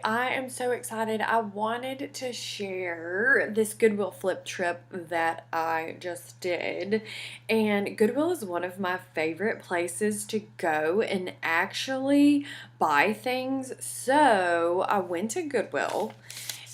I am so excited. I wanted to share this Goodwill flip trip that I just did. And Goodwill is one of my favorite places to go and actually buy things. So I went to Goodwill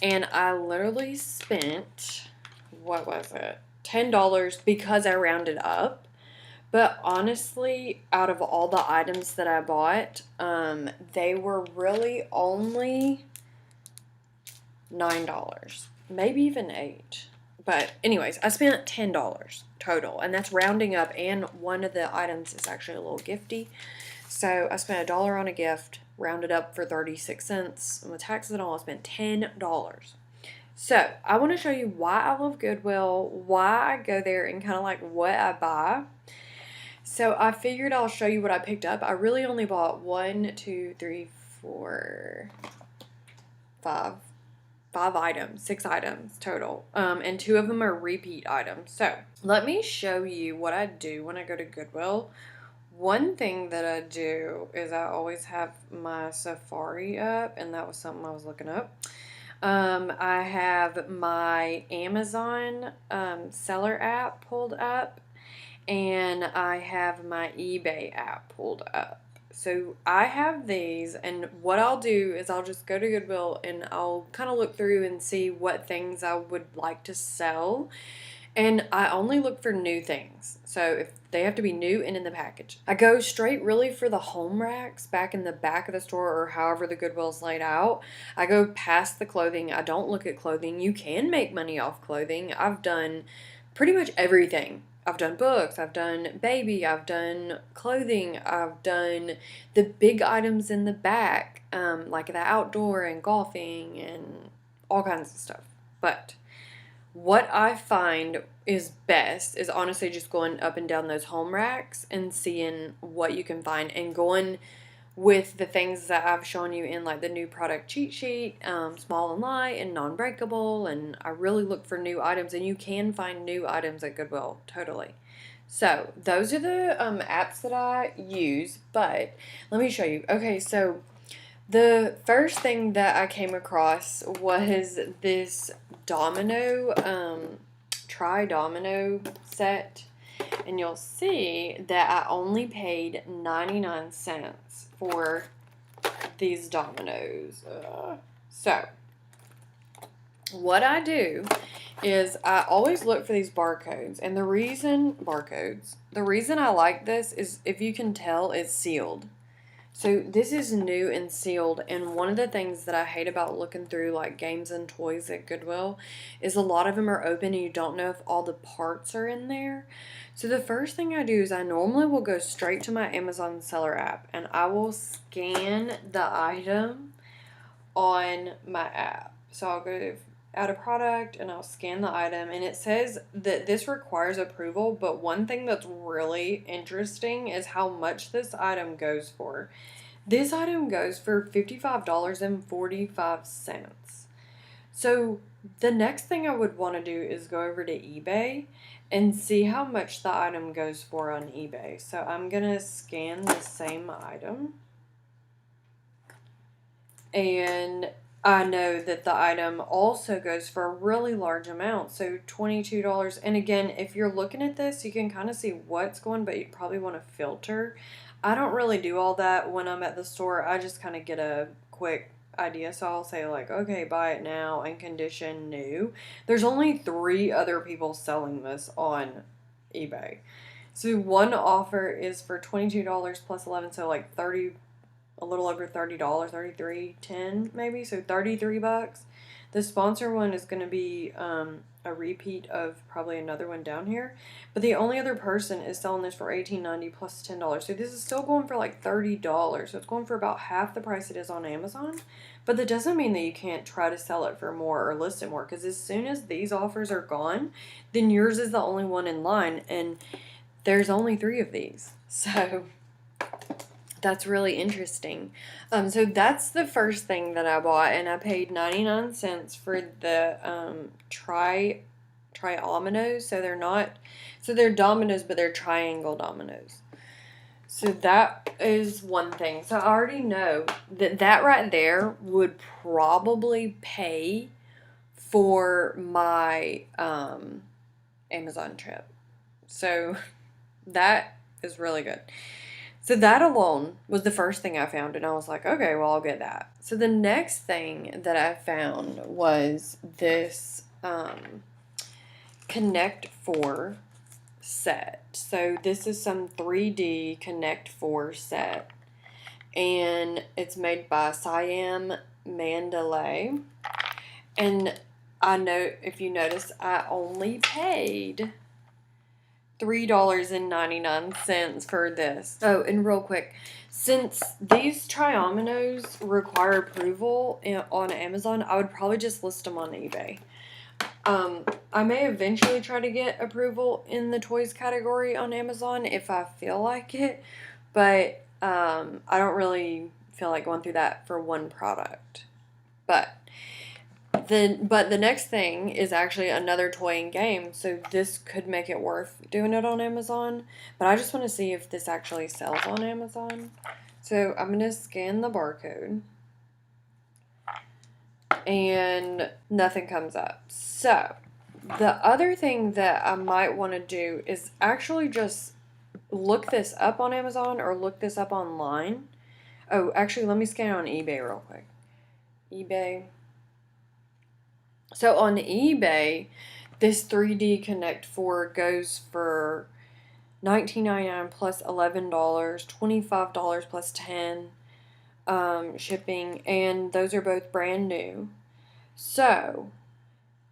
and I literally spent, what was it? $10 because I rounded up. But honestly, out of all the items that I bought, they were really only $9, maybe even 8. But anyways, I spent $10 total, and that's rounding up. And one of the items is actually a little gifty, so I spent $1 on a gift, rounded up for 36 cents, and with taxes and all, I spent $10. So I want to show you why I love Goodwill, why I go there, and kind of like what I buy. So I figured I'll show you what I picked up. I really only bought 1, 2, 3, 4, 5 items, 6 items total. And 2 of them are repeat items. So let me show you what I do when I go to Goodwill. One thing that I do is I always have my Safari up, and that was something I was looking up. I have my Amazon seller app pulled up, and I have my eBay app pulled up. So I have these, and what I'll do is I'll just go to Goodwill and I'll kind of look through and see what things I would like to sell. And I only look for new things. So if they have to be new and in the package. I go straight really for the home racks back in the back of the store, or however the Goodwill's laid out. I go past the clothing. I don't look at clothing. You can make money off clothing. I've done pretty much everything. I've done books, I've done baby, I've done clothing, I've done the big items in the back, like the outdoor and golfing and all kinds of stuff. But what I find is best is honestly just going up and down those home racks and seeing what you can find, and going with the things that I've shown you in like the new product cheat sheet, small and light and non-breakable. And I really look for new items, and you can find new items at Goodwill, totally. So those are the apps that I use, but let me show you. Okay, so the first thing that I came across was this tri-domino set, and you'll see that I only paid 99 cents for these dominoes. So what I do is I always look for these barcodes, and the reason I like this is, if you can tell, it's sealed. So this is new and sealed, and one of the things that I hate about looking through like games and toys at Goodwill is a lot of them are open and you don't know if all the parts are in there. So the first thing I do is I normally will go straight to my Amazon seller app, and I will scan the item on my app. So I'll go to add a product and I'll scan the item, and it says that this requires approval, but one thing that's really interesting is how much this item goes for. This item goes for $55.45. So the next thing I would want to do is go over to eBay and see how much the item goes for on eBay. So I'm going to scan the same item, and I know that the item also goes for a really large amount, so $22. And again, if you're looking at this, you can kind of see what's going, but you probably want to filter. I don't really do all that when I'm at the store. I just kind of get a quick idea, so I'll say like, okay, buy it now and condition new. There's only 3 other people selling this on eBay. So one offer is for $22 plus 11, so like 30, a little over $30, $33.10 maybe, so $33. The sponsor one is going to be a repeat of probably another one down here, but the only other person is selling this for $18.90 plus $10. So this is still going for like $30. So it's going for about half the price it is on Amazon. But that doesn't mean that you can't try to sell it for more or list it more, because as soon as these offers are gone, then yours is the only one in line, and there's only 3 of these. So that's really interesting. So that's the first thing that I bought, and I paid 99 cents for the tri-dominoes. So they're dominoes, but they're triangle dominoes. So that is one thing. So I already know that right there would probably pay for my Amazon trip. So that is really good. So that alone was the first thing I found, and I was like, okay, well, I'll get that. So the next thing that I found was this Connect 4 set. So this is some 3D Connect 4 set, and it's made by Siam Mandalay. And I know, if you notice, I only paid $3.99 for this. Oh, and real quick, since these triominoes require approval on Amazon, I would probably just list them on eBay. I may eventually try to get approval in the toys category on Amazon if I feel like it, but I don't really feel like going through that for one product. But the next thing is actually another toy and game, so this could make it worth doing it on Amazon. But I just want to see if this actually sells on Amazon. So I'm going to scan the barcode, and nothing comes up. So the other thing that I might want to do is actually just look this up on Amazon or look this up online. Oh, actually, let me scan it on eBay real quick. eBay. So on eBay, this 3D Connect 4 goes for $19.99 plus $11, $25 plus $10 shipping, and those are both brand new. So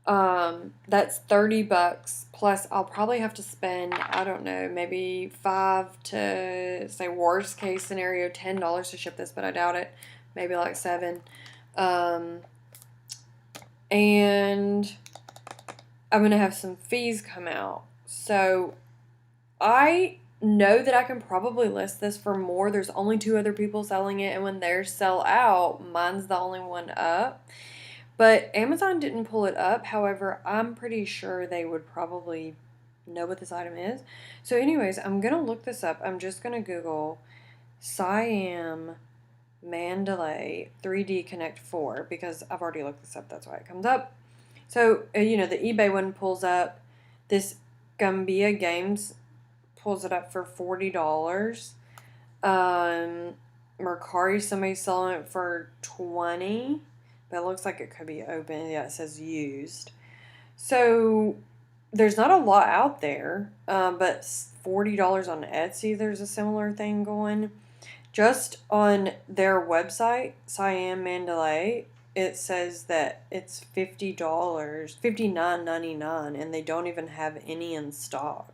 that's $30 plus I'll probably have to spend, I don't know, maybe $5 to, say, worst case scenario, $10 to ship this, but I doubt it. Maybe like $7. And I'm going to have some fees come out. So I know that I can probably list this for more. There's only 2 other people selling it, and when theirs sell out, mine's the only one up. But Amazon didn't pull it up. However, I'm pretty sure they would probably know what this item is. So anyways, I'm going to look this up. I'm just going to Google Siam Mandalay 3D Connect 4 because I've already looked this up. That's why it comes up. So, the eBay one pulls up. This Gambia Games pulls it up for $40. Mercari, somebody's selling it for $20. But it looks like it could be open. Yeah, it says used. So there's not a lot out there, but $40 on Etsy, there's a similar thing going. Just on their website, Siam Mandalay, it says that it's $50, $59.99, and they don't even have any in stock.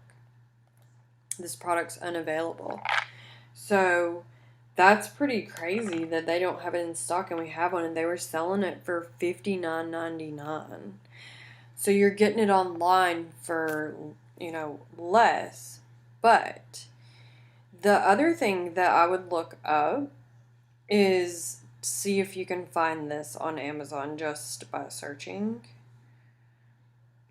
This product's unavailable. So that's pretty crazy that they don't have it in stock and we have one, and they were selling it for $59.99. So you're getting it online for, less. But the other thing that I would look up is see if you can find this on Amazon just by searching.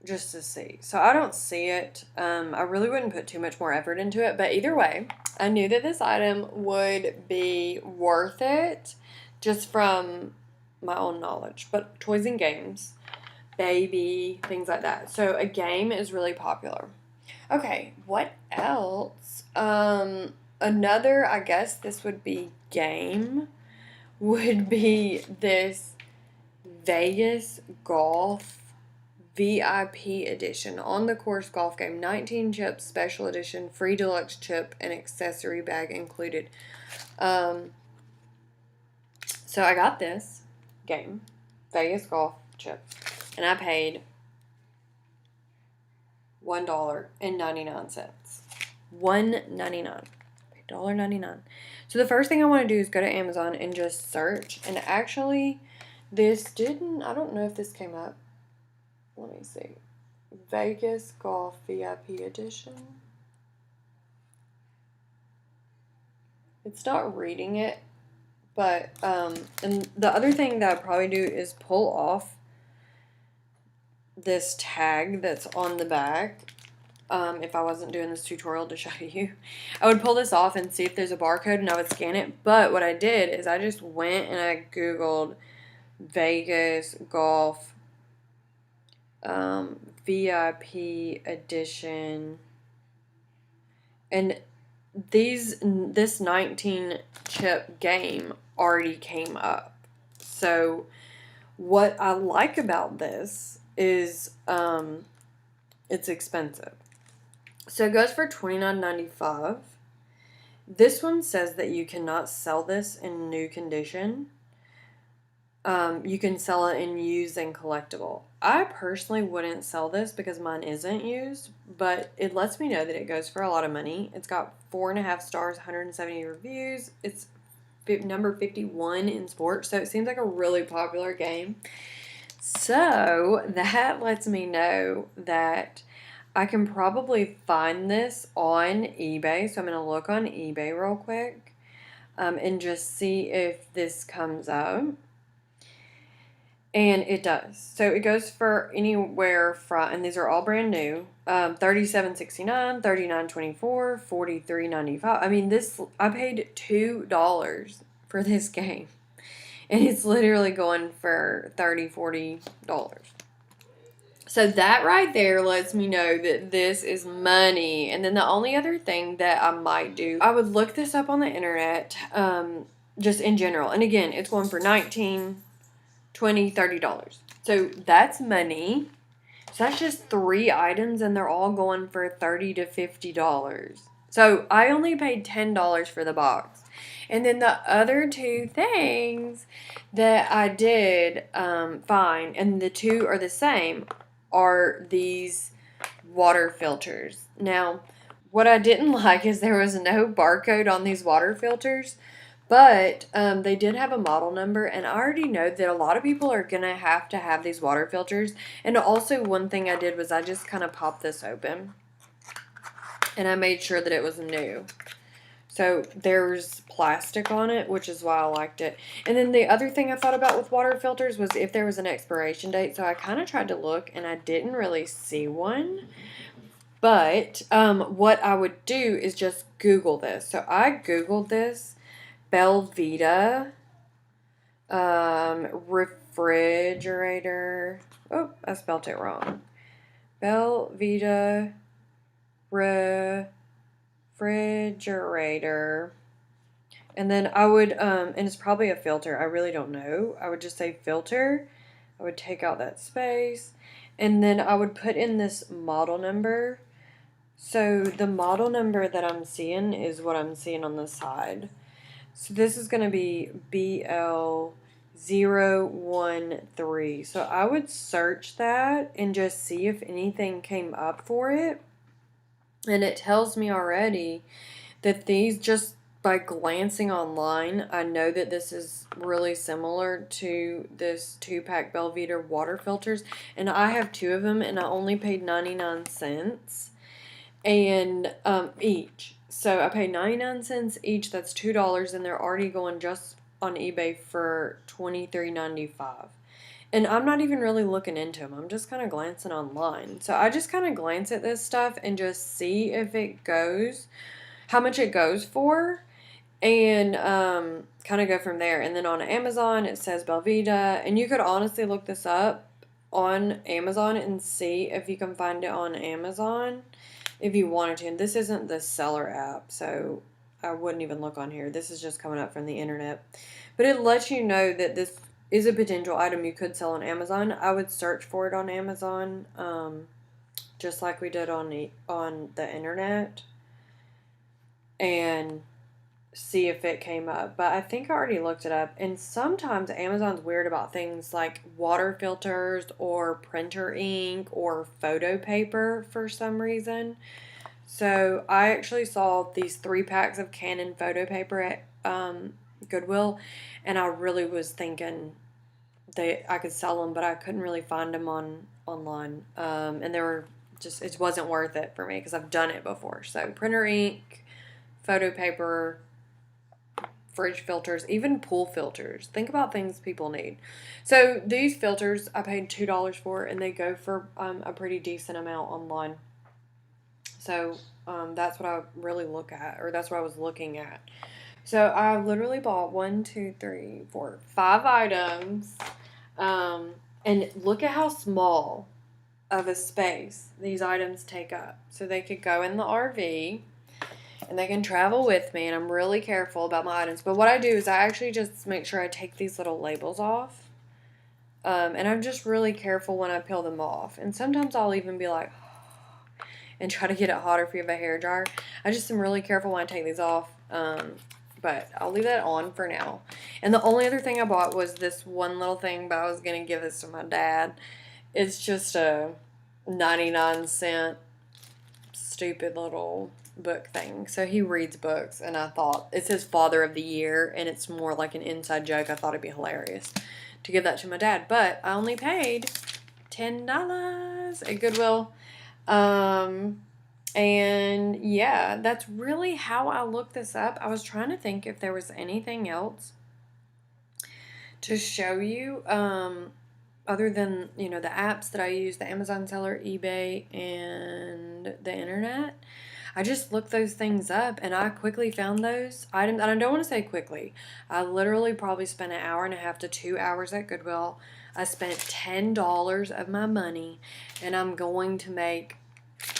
Just to see. So I don't see it. I really wouldn't put too much more effort into it. But either way, I knew that this item would be worth it just from my own knowledge. But toys and games, baby, things like that. So a game is really popular. Okay, what else? Another, I guess this would be game, would be this Vegas Golf VIP edition, on the course golf game, 19 chips, special edition, free deluxe chip, and accessory bag included. So I got this game, Vegas Golf chips, and I paid $1.99. $1.99. $1.99. So the first thing I want to do is go to Amazon and just search, and actually this didn't, I don't know if this came up. Let me see. Vegas Golf VIP edition. It's not reading it, but and the other thing that I probably do is pull off this tag that's on the back if I wasn't doing this tutorial to show you. I would pull this off and see if there's a barcode and I would scan it. But what I did is I just went and I Googled Vegas Golf VIP edition. And this 19 chip game already came up. So what I like about this is it's expensive. So it goes for $29.95. This one says that you cannot sell this in new condition. You can sell it in used and collectible. I personally wouldn't sell this because mine isn't used, but it lets me know that it goes for a lot of money. It's got 4.5 stars, 170 reviews. It's number 51 in sports, so it seems like a really popular game. So that lets me know that I can probably find this on eBay. So I'm going to look on eBay real quick and just see if this comes up. And it does. So it goes for anywhere from, and these are all brand new, $37.69, $39.24, $43.95. I mean, I paid $2 for this game. And it's literally going for $30, $40. So that right there lets me know that this is money. And then the only other thing that I might do, I would look this up on the internet, just in general. And again, it's going for $19, $20, $30. So that's money. So that's just 3 items and they're all going for $30 to $50. So I only paid $10 for the box. And then the other 2 things that I did find, and the 2 are the same, are these water filters. Now, what I didn't like is there was no barcode on these water filters. But they did have a model number, and I already know that a lot of people are going to have these water filters. And also one thing I did was I just kind of popped this open, and I made sure that it was new. So there's plastic on it, which is why I liked it. And then the other thing I thought about with water filters was if there was an expiration date. So I kind of tried to look, and I didn't really see one. But what I would do is just Google this. So I Googled this. Belvita refrigerator. Oh, I spelled it wrong. Belvita refrigerator. And then I would, and it's probably a filter. I really don't know. I would just say filter. I would take out that space. And then I would put in this model number. So the model number that I'm seeing is what I'm seeing on the side. So this is going to be BL013. So I would search that and just see if anything came up for it. And it tells me already that these, just by glancing online, I know that this is really similar to this 2-pack Belvita water filters. And I have 2 of them, and I only paid 99 cents and each. So I paid 99 cents each. That's $2, and they're already going just on eBay for $23.95. And I'm not even really looking into them. I'm just kind of glancing online. So I just kind of glance at this stuff and just see if it goes, how much it goes for, and kind of go from there. And then on Amazon, it says Belvita. And you could honestly look this up on Amazon and see if you can find it on Amazon if you wanted to. And this isn't the seller app, so I wouldn't even look on here. This is just coming up from the internet. But it lets you know that this is a potential item you could sell on Amazon. I would search for it on Amazon, just like we did on the internet, and see if it came up. But I think I already looked it up. And sometimes Amazon's weird about things like water filters or printer ink or photo paper for some reason. So I actually saw these 3 packs of Canon photo paper at Goodwill, and I really was thinking I could sell them, but I couldn't really find them online. And they were just, it wasn't worth it for me because I've done it before. So printer ink, photo paper, fridge filters, even pool filters. Think about things people need. So these filters I paid $2 for, and they go for a pretty decent amount online. So that's what I really look at, or that's what I was looking at. So I literally bought 5 items. And look at how small of a space these items take up. So they could go in the RV and they can travel with me, and I'm really careful about my items. But what I do is I actually just make sure I take these little labels off. And I'm just really careful when I peel them off. And sometimes I'll even be like, and try to get it hot if you have a hair dryer. I just am really careful when I take these off. But I'll leave that on for now. And the only other thing I bought was this one little thing, but I was going to give this to my dad. It's just a 99-cent stupid little book thing. So he reads books, and I thought, it says Father of the Year, and it's more like an inside joke. I thought it'd be hilarious to give that to my dad. But I only paid $10 at Goodwill. And yeah, that's really how I looked this up. I was trying to think if there was anything else to show you, other than, the apps that I use, the Amazon seller, eBay, and the internet. I just looked those things up, and I quickly found those items. And I don't want to say quickly. I literally probably spent an hour and a half to 2 hours at Goodwill. I spent $10 of my money, and I'm going to make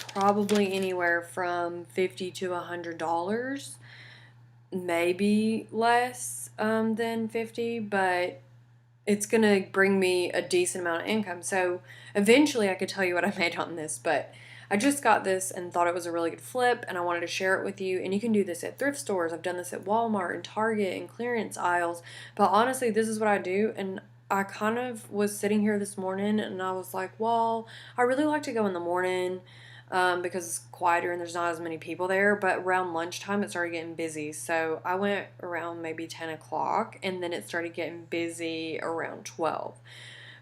probably anywhere from $50 to $100, maybe less than 50, but it's going to bring me a decent amount of income. So eventually I could tell you what I made on this, but I just got this and thought it was a really good flip, and I wanted to share it with you. And you can do this at thrift stores. I've done this at Walmart and Target and clearance aisles, but honestly, this is what I do. And I kind of was sitting here this morning, and I was like, well, I really like to go in the morning, because it's quieter and there's not as many people there. But around lunchtime, it started getting busy. So I went around maybe 10 o'clock, and then it started getting busy around 12.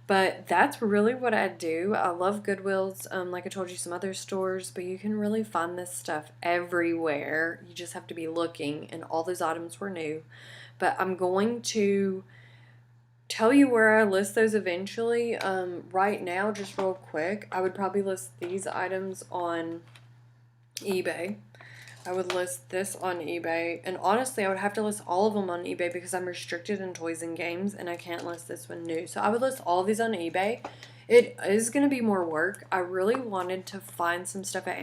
But that's really what I do. I love Goodwills, like I told you, some other stores, but you can really find this stuff everywhere. You just have to be looking, and all those items were new. But I'm going to tell you where I list those eventually. Right now, just real quick, I would probably list these items on eBay. I would list this on eBay, and honestly, I would have to list all of them on eBay because I'm restricted in toys and games, and I can't list this one new. So I would list all of these on eBay. It is going to be more work. I really wanted to find some stuff at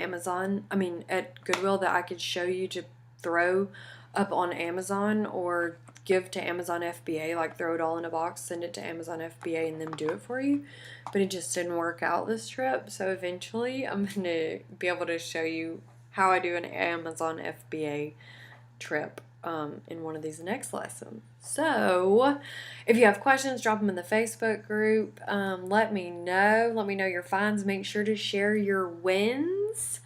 at Goodwill that I could show you to throw up on Amazon or give to Amazon FBA, like throw it all in a box, send it to Amazon FBA, and them do it for you. But it just didn't work out this trip. So eventually I'm going to be able to show you how I do an Amazon FBA trip in one of these next lessons. So if you have questions, drop them in the Facebook group. Let me know. Let me know your finds. Make sure to share your wins.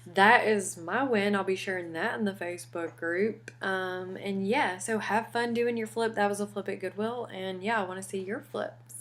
That is my win. I'll be sharing that in the Facebook group. And yeah, so have fun doing your flip. That was a flip at Goodwill. And yeah, I want to see your flips.